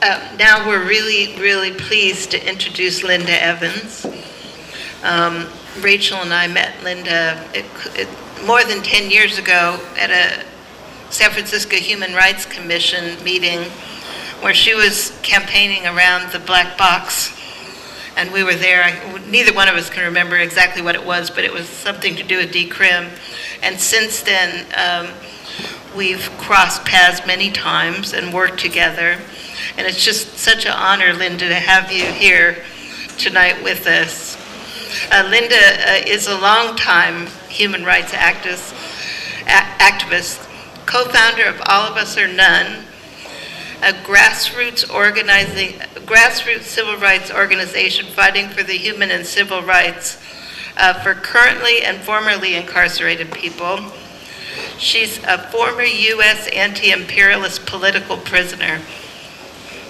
Now we're really pleased to introduce Linda Evans. Rachel and I met Linda more than 10 years ago at a San Francisco Human Rights Commission meeting where she was campaigning around the black box, and we were there. Neither one of us can remember exactly what it was, but it was something to do with decrim. And since then, we've crossed paths many times and worked together. And it's just such an honor, Linda, to have you here tonight with us. Linda is a longtime human rights activist, co-founder of All of Us or None, a grassroots civil rights organization fighting for the human and civil rights for currently and formerly incarcerated people. She's a former U.S. anti-imperialist political prisoner.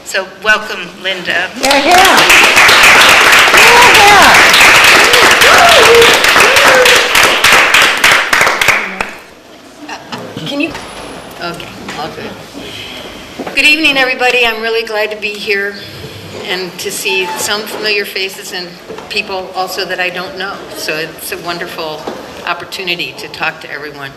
So welcome, Linda. Can you? Okay, all good. Good evening, everybody. I'm really glad to be here and to see some familiar faces and people also that I don't know. So it's a wonderful opportunity to talk to everyone.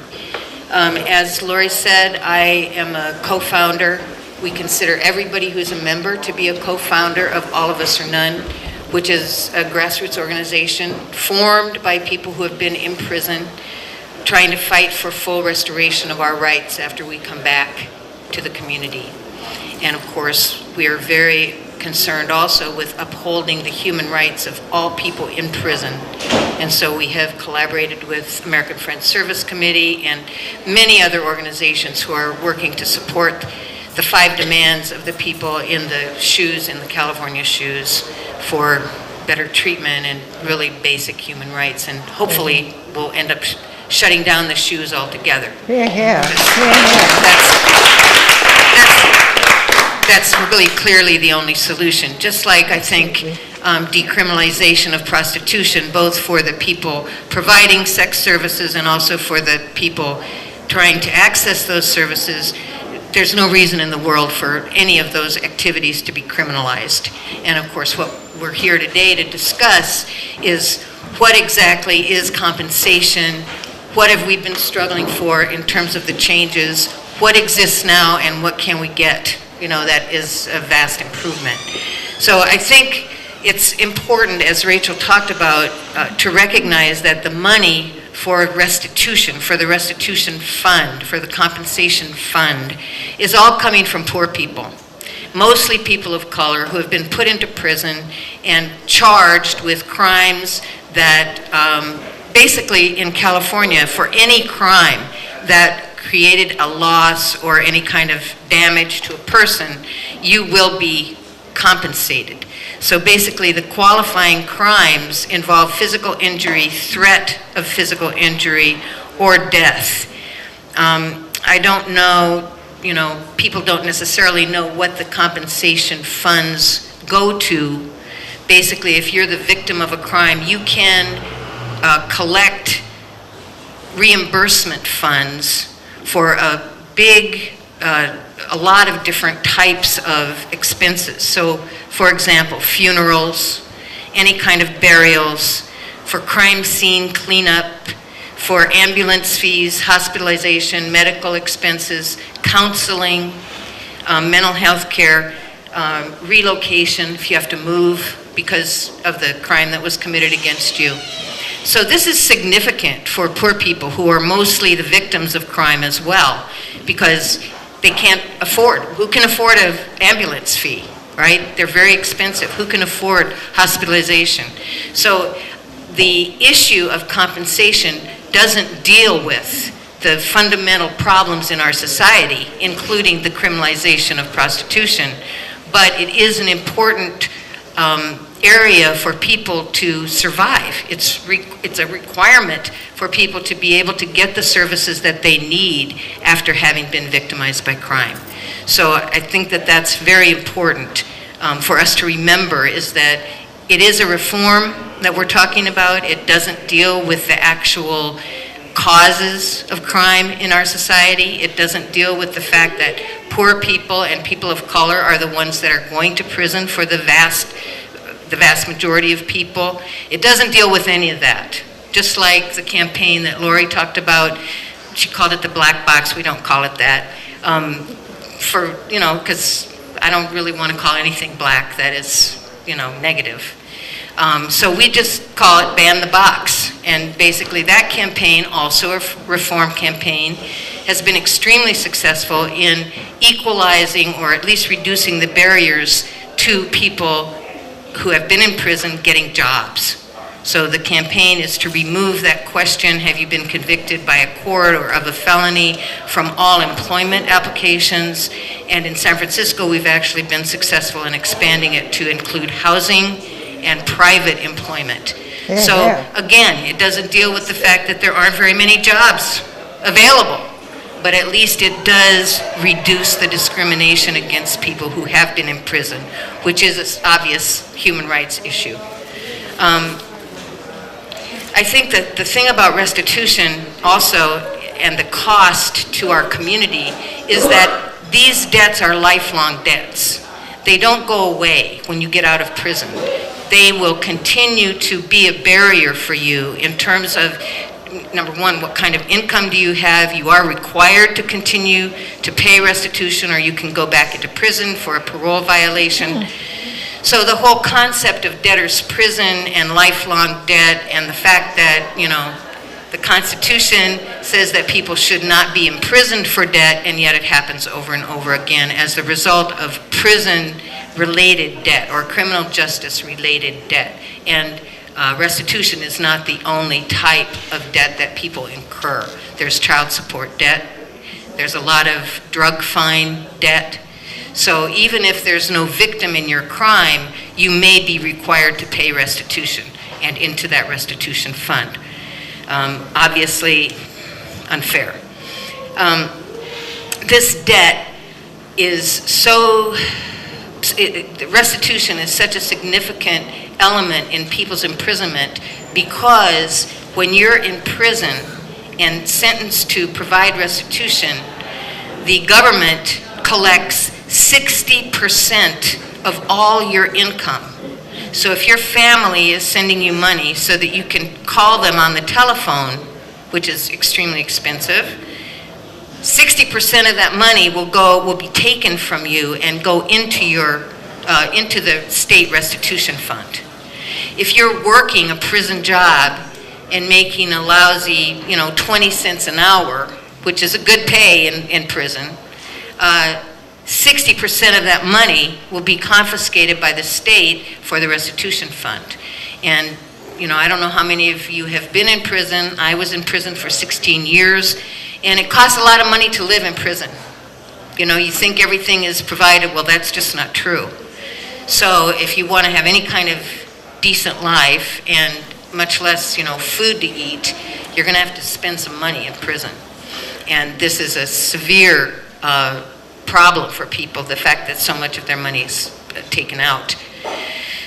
As Lori said, I am a co-founder. We consider everybody who's a member to be a co-founder of All of Us or None, which is a grassroots organization formed by people who have been in prison, trying to fight for full restoration of our rights after we come back to the community. And of course, we are very concerned also with upholding the human rights of all people in prison. And so we have collaborated with American Friends Service Committee and many other organizations who are working to support the 5 demands of the people in the shoes, in the California shoes, for better treatment and really basic human rights. And hopefully we'll end up shutting down the shoes altogether. That's really clearly the only solution. Just like I think decriminalization of prostitution, both for the people providing sex services and also for the people trying to access those services, there's no reason in the world for any of those activities to be criminalized. And of course, what we're here today to discuss is what exactly is compensation, what have we been struggling for in terms of the changes, what exists now, and what can we get? You know, that is a vast improvement. So I think it's important, as Rachel talked about, to recognize that the money for restitution, for the restitution fund, for the compensation fund, is all coming from poor people. Mostly people of color who have been put into prison and charged with crimes that basically in California, for any crime that created a loss or any kind of damage to a person, you will be compensated. So basically the qualifying crimes involve physical injury, threat of physical injury, or death. I don't know, people don't necessarily know what the compensation funds go to. Basically, if you're the victim of a crime, you can collect reimbursement funds for a lot of different types of expenses. So, for example, funerals, any kind of burials, for crime scene cleanup, for ambulance fees, hospitalization, medical expenses, counseling, mental health care, relocation if you have to move because of the crime that was committed against you. So this is significant for poor people who are mostly the victims of crime as well, because they can't afford. Who can afford an ambulance fee, right? They're very expensive. Who can afford hospitalization? So the issue of compensation doesn't deal with the fundamental problems in our society, including the criminalization of prostitution, but it is an important area for people to survive. It's a requirement for people to be able to get the services that they need after having been victimized by crime. So I think that that's very important for us to remember, is that it is a reform that we're talking about. It doesn't deal with the actual causes of crime in our society. It doesn't deal with the fact that poor people and people of color are the ones that are going to prison for the vast majority of people. It doesn't deal with any of that. Just like the campaign that Lori talked about, she called it the black box. We don't call it that. Because I don't really want to call anything black that is, negative. So we just call it ban the box. And basically that campaign, also a reform campaign, has been extremely successful in equalizing or at least reducing the barriers to people who have been in prison getting jobs. So the campaign is to remove that question, have you been convicted by a court or of a felony, from all employment applications. And in San Francisco, we've actually been successful in expanding it to include housing and private employment. So again, it doesn't deal with the fact that there aren't very many jobs available, but at least it does reduce the discrimination against people who have been in prison, which is an obvious human rights issue. I think that the thing about restitution also, and the cost to our community, is that these debts are lifelong debts. They don't go away when you get out of prison. They will continue to be a barrier for you in terms of, number one, what kind of income do you have? You are required to continue to pay restitution, or you can go back into prison for a parole violation. So the whole concept of debtor's prison and lifelong debt, and the fact that, the Constitution says that people should not be imprisoned for debt, and yet it happens over and over again as the result of prison-related debt or criminal justice-related debt. And restitution is not the only type of debt that people incur. There's child support debt. There's a lot of drug fine debt. So even if there's no victim in your crime, you may be required to pay restitution and into that restitution fund. Obviously unfair. This debt is restitution is such a significant element in people's imprisonment, because when you're in prison and sentenced to provide restitution, the government collects 60% of all your income. So if your family is sending you money so that you can call them on the telephone, which is extremely expensive, 60% of that money will be taken from you and go into into the state restitution fund. If you're working a prison job and making a lousy, 20 cents an hour, which is a good pay in prison, 60% of that money will be confiscated by the state for the restitution fund. And, I don't know how many of you have been in prison. I was in prison for 16 years, and it costs a lot of money to live in prison. You think everything is provided. Well, that's just not true. So if you want to have any kind of decent life, and much less, food to eat, you're going to have to spend some money in prison. And this is a severe problem for people, the fact that so much of their money is taken out.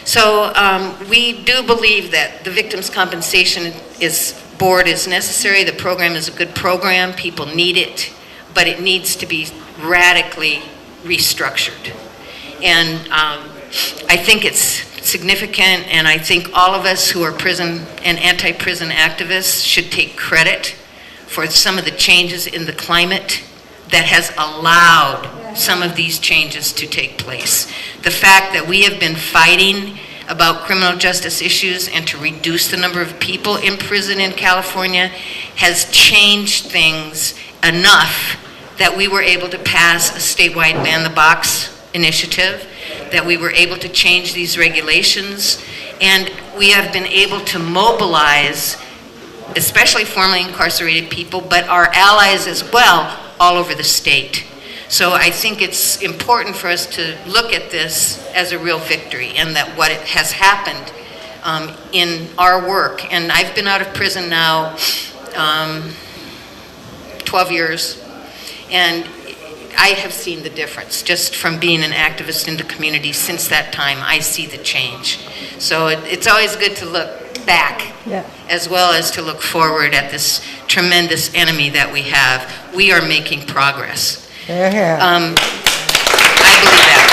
So we do believe that the Victims' Compensation Board is necessary. The program is a good program. People need it, but it needs to be radically restructured. And I think it's significant, and I think all of us who are prison and anti-prison activists should take credit for some of the changes in the climate that has allowed some of these changes to take place. The fact that we have been fighting about criminal justice issues and to reduce the number of people in prison in California has changed things enough that we were able to pass a statewide ban the box initiative, that we were able to change these regulations, and we have been able to mobilize, especially formerly incarcerated people, but our allies as well, all over the state. So I think it's important for us to look at this as a real victory, and that what has happened in our work. And I've been out of prison now 12 years, and I have seen the difference just from being an activist in the community. Since that time, I see the change. So it's always good to look back, as well as to look forward at this tremendous enemy that we have. We are making progress. I believe that.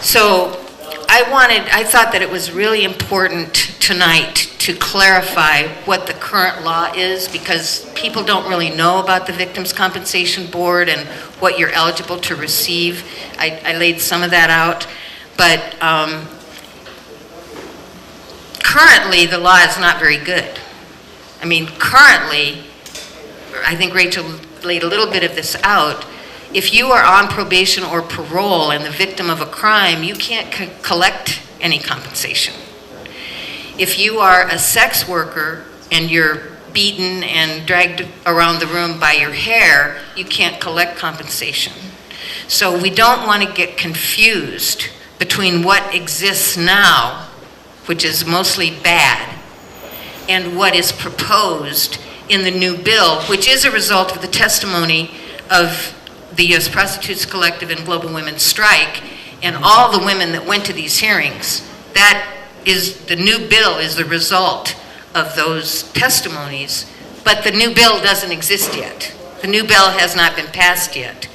So I thought that it was really important tonight to clarify what the current law is, because people don't really know about the Victims' Compensation Board and what you're eligible to receive. I laid some of that out, but currently the law is not very good. I mean, currently, I think Rachel laid a little bit of this out. If you are on probation or parole and the victim of a crime, you can't collect any compensation. If you are a sex worker and you're beaten and dragged around the room by your hair, you can't collect compensation. So we don't want to get confused between what exists now, which is mostly bad, and what is proposed in the new bill, which is a result of the testimony of the U.S. Prostitutes Collective and Global Women's Strike, and all the women that went to these hearings. That is, the new bill is the result of those testimonies, but the new bill doesn't exist yet. The new bill has not been passed yet.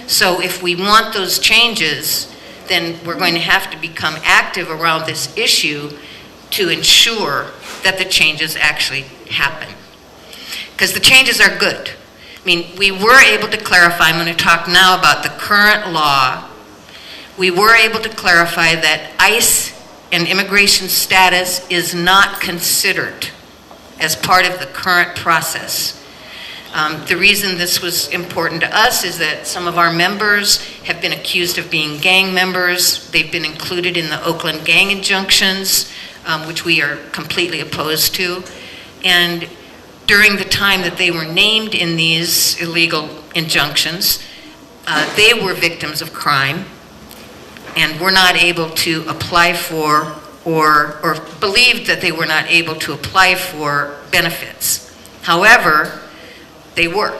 So if we want those changes, then we're going to have to become active around this issue to ensure that the changes actually happen. Because the changes are good. I mean, we were able to clarify, I'm going to talk now about the current law. We were able to clarify that ICE and immigration status is not considered as part of the current process. The reason this was important to us is that some of our members have been accused of being gang members. They've been included in the Oakland gang injunctions, which we are completely opposed to. And during the time that they were named in these illegal injunctions, they were victims of crime and were not able to apply for or believed that they were not able to apply for benefits. However, they were,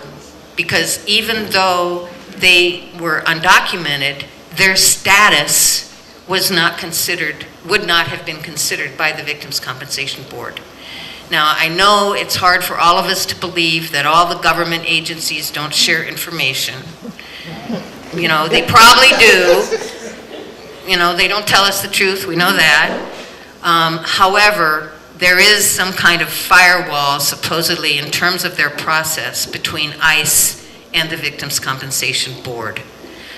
because even though they were undocumented, their status was not considered, would not have been considered by the Victims' Compensation Board. Now, I know it's hard for all of us to believe that all the government agencies don't share information. You know, they probably do. You know, they don't tell us the truth, we know that. However, there is some kind of firewall, supposedly, in terms of their process between ICE and the Victims' Compensation Board.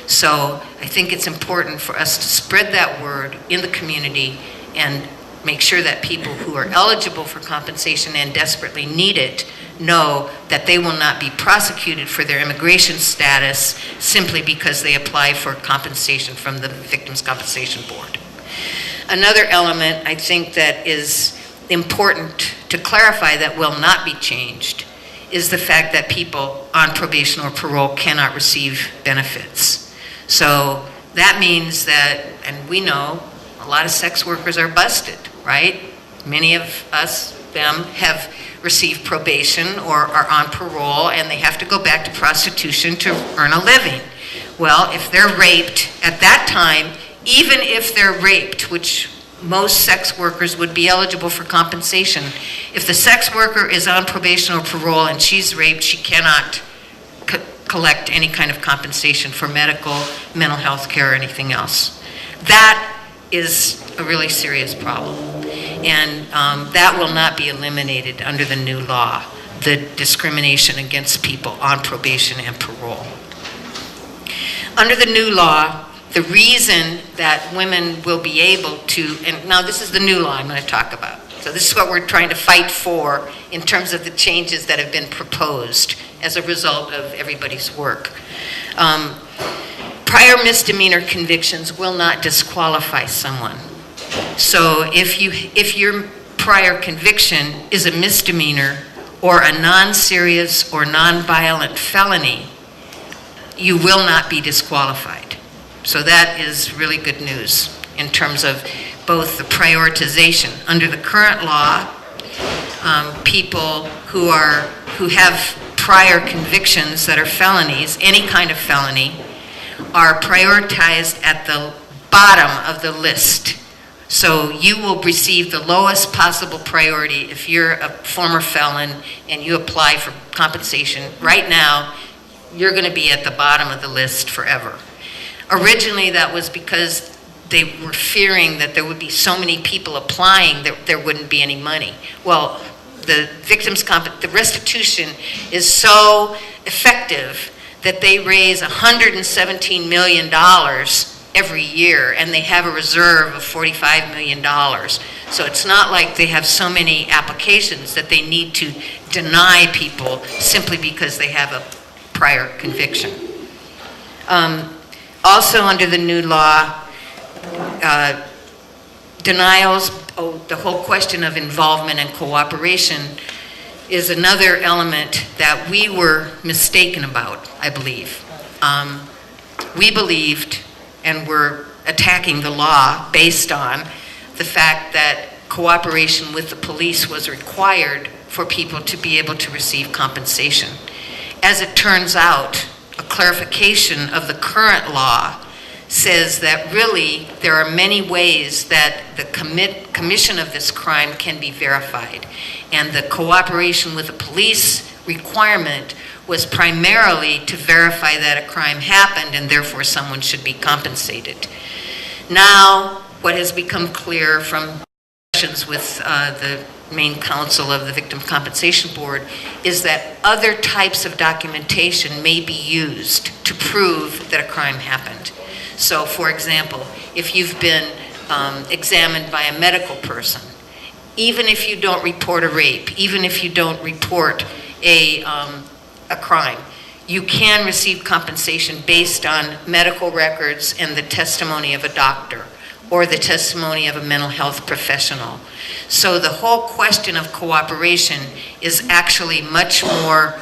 So I think it's important for us to spread that word in the community and make sure that people who are eligible for compensation and desperately need it know that they will not be prosecuted for their immigration status simply because they apply for compensation from the Victims' Compensation Board. Another element I think that is important to clarify that will not be changed is the fact that people on probation or parole cannot receive benefits. So that means that, and we know, a lot of sex workers are busted, right? Many of them have received probation or are on parole and they have to go back to prostitution to earn a living. Well, if they're raped at that time, even if they're raped, which most sex workers would be eligible for compensation, if the sex worker is on probation or parole and she's raped, she cannot collect any kind of compensation for medical, mental health care, or anything else. That is a really serious problem. And that will not be eliminated under the new law, the discrimination against people on probation and parole. Under the new law, the reason that women will be able to, and now this is the new law I'm going to talk about. So this is what we're trying to fight for in terms of the changes that have been proposed as a result of everybody's work. Prior misdemeanor convictions will not disqualify someone. So if your prior conviction is a misdemeanor or a non-serious or non-violent felony, you will not be disqualified. So that is really good news in terms of both the prioritization. Under the current law, people who have prior convictions that are felonies, any kind of felony, are prioritized at the bottom of the list So you will receive the lowest possible priority if you're a former felon and you apply for compensation. Right now, you're going to be at the bottom of the list forever. Originally, that was because they were fearing that there would be so many people applying that there wouldn't be any money. Well, the the restitution is so effective that they raise $117 million every year, and they have a reserve of $45 million. So it's not like they have so many applications that they need to deny people simply because they have a prior conviction. Also under the new law, denials, the whole question of involvement and cooperation is another element that we were mistaken about, I believe. We believed and were attacking the law based on the fact that cooperation with the police was required for people to be able to receive compensation. As it turns out, a clarification of the current law says that really there are many ways that the commission of this crime can be verified. And the cooperation with the police requirement was primarily to verify that a crime happened and therefore someone should be compensated. Now, what has become clear from discussions with the main counsel of the Victim Compensation Board is that other types of documentation may be used to prove that a crime happened. So, for example, if you've been examined by a medical person, even if you don't report a rape, even if you don't report a crime, you can receive compensation based on medical records and the testimony of a doctor or the testimony of a mental health professional. So the whole question of cooperation is actually much more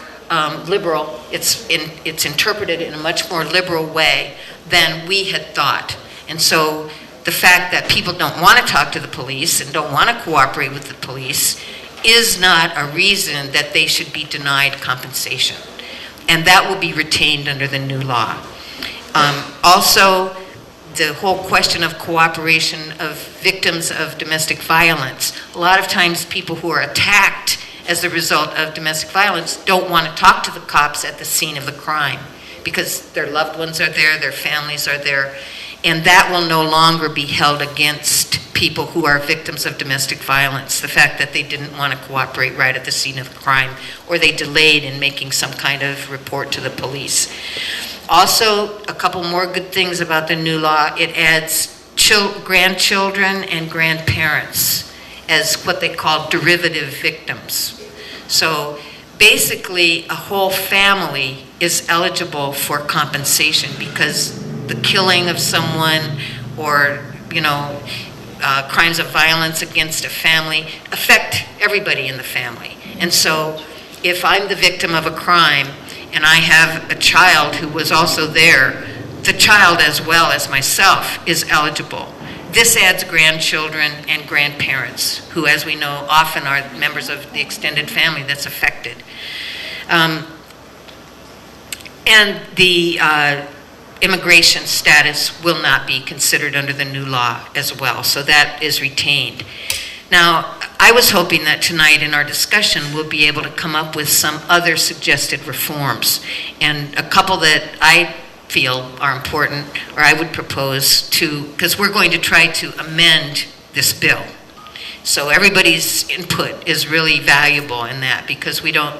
liberal. It's interpreted in a much more liberal way than we had thought. And so the fact that people don't want to talk to the police and don't want to cooperate with the police is not a reason that they should be denied compensation. And that will be retained under the new law. Also, the whole question of cooperation of victims of domestic violence. A lot of times people who are attacked as a result of domestic violence don't want to talk to the cops at the scene of the crime because their loved ones are there, their families are there, and that will no longer be held against people who are victims of domestic violence. The fact that they didn't want to cooperate right at the scene of the crime, or they delayed in making some kind of report to the police. Also, a couple more good things about the new law. It adds grandchildren and grandparents as what they call derivative victims. So basically, a whole family is eligible for compensation because the killing of someone or, crimes of violence against a family affect everybody in the family. And so if I'm the victim of a crime and I have a child who was also there, the child as well as myself is eligible. This adds grandchildren and grandparents, who, as we know, often are members of the extended family that's affected. And the immigration status will not be considered under the new law as well, so that is retained. Now, I was hoping that tonight in our discussion we'll be able to come up with some other suggested reforms, and a couple that I feel are important, or I would propose to, because we're going to try to amend this bill. So everybody's input is really valuable in that, because we don't,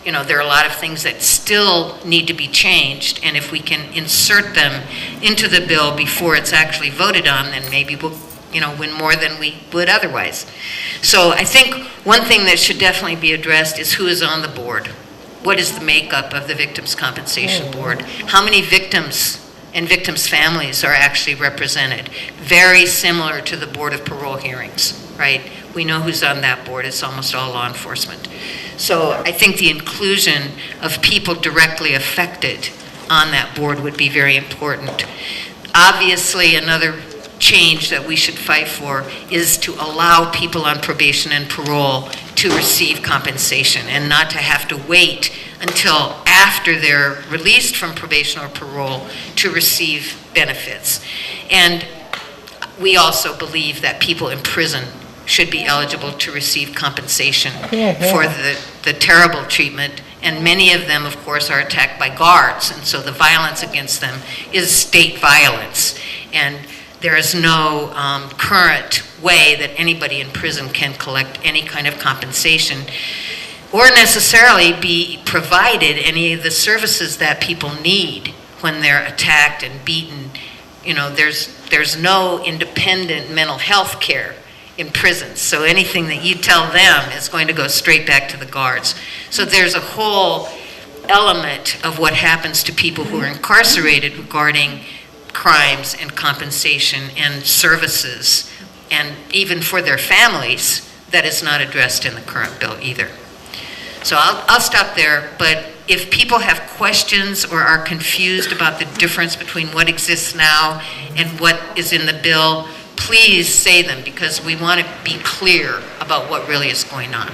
there are a lot of things that still need to be changed, and if we can insert them into the bill before it's actually voted on, then maybe we'll win more than we would otherwise. So I think one thing that should definitely be addressed is who is on the board. What is the makeup of the Victims' Compensation Board? How many victims and victims' families are actually represented? Very similar to the Board of Parole Hearings, right? We know who's on that board. It's almost all law enforcement. So I think the inclusion of people directly affected on that board would be very important. Obviously, another change that we should fight for is to allow people on probation and parole to receive compensation and not to have to wait until after they're released from probation or parole to receive benefits. And we also believe that people in prison should be eligible to receive compensation for the terrible treatment. And many of them, of course, are attacked by guards, and so the violence against them is state violence. And there is no current way that anybody in prison can collect any kind of compensation or necessarily be provided any of the services that people need when they're attacked and beaten. You know, there's no independent mental health care in prisons, so anything that you tell them is going to go straight back to the guards. So there's a whole element of what happens to people who are incarcerated regarding crimes and compensation and services, and even for their families, that is not addressed in the current bill either. So I'll stop there, but if people have questions or are confused about the difference between what exists now and what is in the bill, please say them, because we want to be clear about what really is going on.